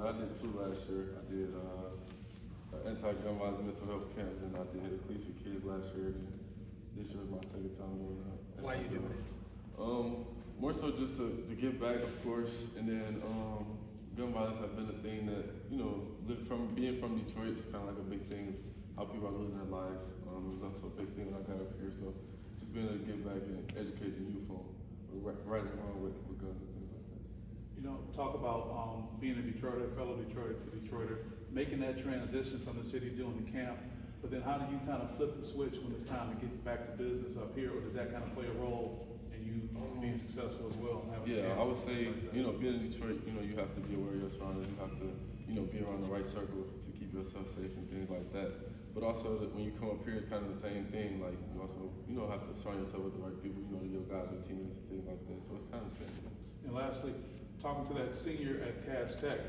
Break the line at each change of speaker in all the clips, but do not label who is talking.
I did 2 last year. I did anti-gun violence mental health camp, and I did a Police for Kids last year. And this year was my second time doing that.
Why are you doing it?
More so just to give back, of course, and then gun violence have been a thing that, you know, being from Detroit, it's kind of like a big thing, how people are losing their life. It was also a big thing when I got up here, so just being able to give back and educate the youth on right and wrong with guns and things like that.
You know, talk about being a Detroiter, fellow Detroiter, making that transition from the city doing the camp, but then how do you kind of flip the switch when it's time to get back to business up here, or does that kind of play a role in you being successful as well?
Yeah, I would say, you know, being in Detroit, you know, you have to be aware of your surroundings, you have to, you know, be around the right circle to keep yourself safe and things like that. But also, when you come up here, it's kind of the same thing, like, you also, you know, have to surround yourself with the right people, you know, your guys, your teammates, and things like that, so it's kind of the same thing.
And lastly, talking to that senior at Cass Tech,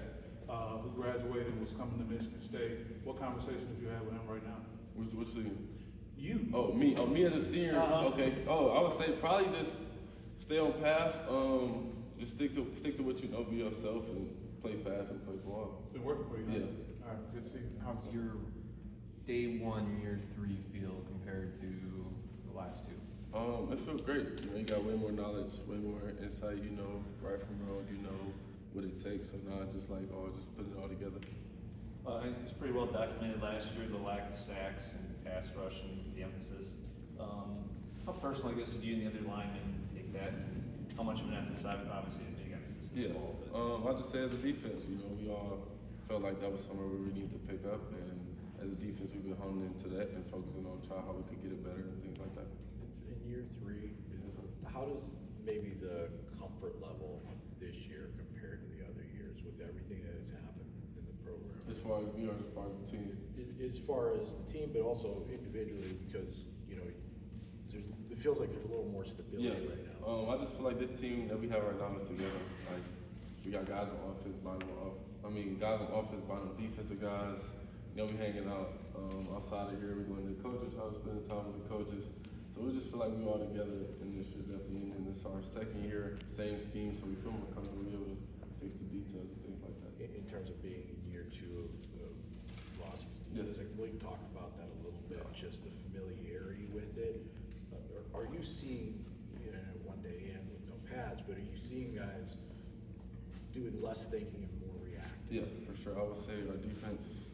who graduated and was coming to Michigan State, what conversation did you have with him right now?
Which senior?
You.
Oh, me as a senior. Okay. Oh, I would say probably just stay on path. Just stick to what you know, be yourself, and play fast and play ball.
Been working for you.
Yeah.
All right. Good to see you.
How's your day 1, year 3 feel compared to the last 2?
It feels great. You know, you got way more knowledge, way more insight. You know right from wrong. You know what it takes. So now it's just like, just putting it all together.
It's pretty well documented last year, the lack of sacks and pass rush and the emphasis. How personal, I guess, did you and the other linemen take that? And how much of an emphasis, obviously, a big emphasis this fall. But
I'll just say as a defense, you know, we all felt like that was somewhere we really need to pick up. And as a defense, we've been honing into that and focusing on how we could get it better and things like that.
In year 3, how does maybe the comfort level this year compare to the other years with everything that has happened in the program?
As far as, you know, as far as the team.
As far as the team, but also individually, because, you know, it feels like there's a little more stability right now.
I just feel like this team that we have right now is together. Like, we got guys on offense, guys on offense, bottom defensive guys. You know, we hanging out outside of here. We're going to the coaches' house, spending time with the coaches. So we just feel like we're all together in this year, definitely. And it's our second year, same scheme, so we feel more comfortable to be able to fix the details and things like that.
In terms of being in year 2 of Rossi's team,
Yes.
like Blake talked about that a little bit, just the familiarity with it. Are you seeing, you know, one day in with no pads, but are you seeing guys doing less thinking and more reacting?
Yeah, for sure. I would say our defense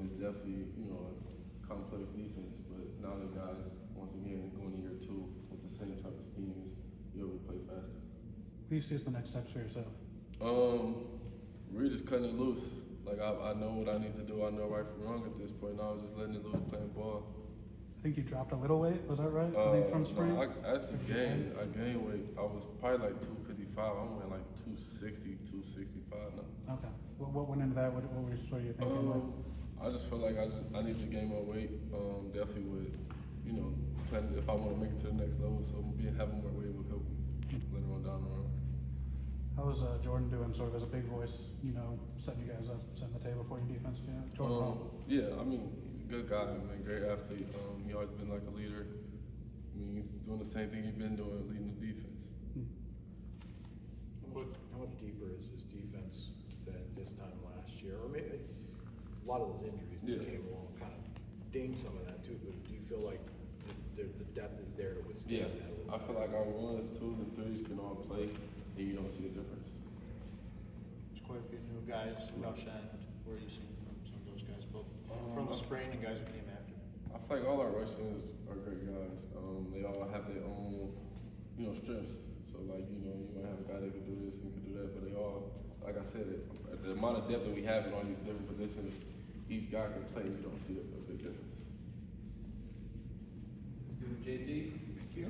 is definitely, you know, a complex defense, but now the guys, once again, going to year 2 with the same type of schemes, you're able to play faster.
What do you see as the next steps for yourself?
We're just cutting it loose. Like, I know what I need to do. I know right from wrong at this point. Now I'm just letting it loose, playing ball.
I think you dropped a little weight, was that right? I think from spring?
No, I actually gained weight. I was probably like 255. I'm weighing like 260, 265 now.
Okay. What went into that? What were you thinking?
I just feel like I need to gain more weight. Definitely with, you know, planning if I want to make it to the next level. So having more weight will help me later on down the road.
How's Jordan doing, sort of as a big voice, you know, setting you guys up, setting the table for your defense? Jordan
yeah, I mean, good guy, man, great athlete. He always been like a leader. I mean, he's doing the same thing he's been doing, leading the defense.
How much deeper is this defense than this time last year? Or maybe a lot of those injuries that came along kind of dinged some of that too, but do you feel like the depth is there to withstand that?
I feel like our 1s, 2s, and 3s can all play, and you don't see a difference.
There's quite a few new guys, rush end. Where are you seeing from some of those guys, both from the spring and guys who came after?
I feel like all our rushers are great guys. They all have their own, you know, strengths. So like, you know, you might have a guy that can do this and can do that, but they all, like I said, at the amount of depth that we have in all these different positions, each guy can play. You don't see a big difference.
JT?
Thank you.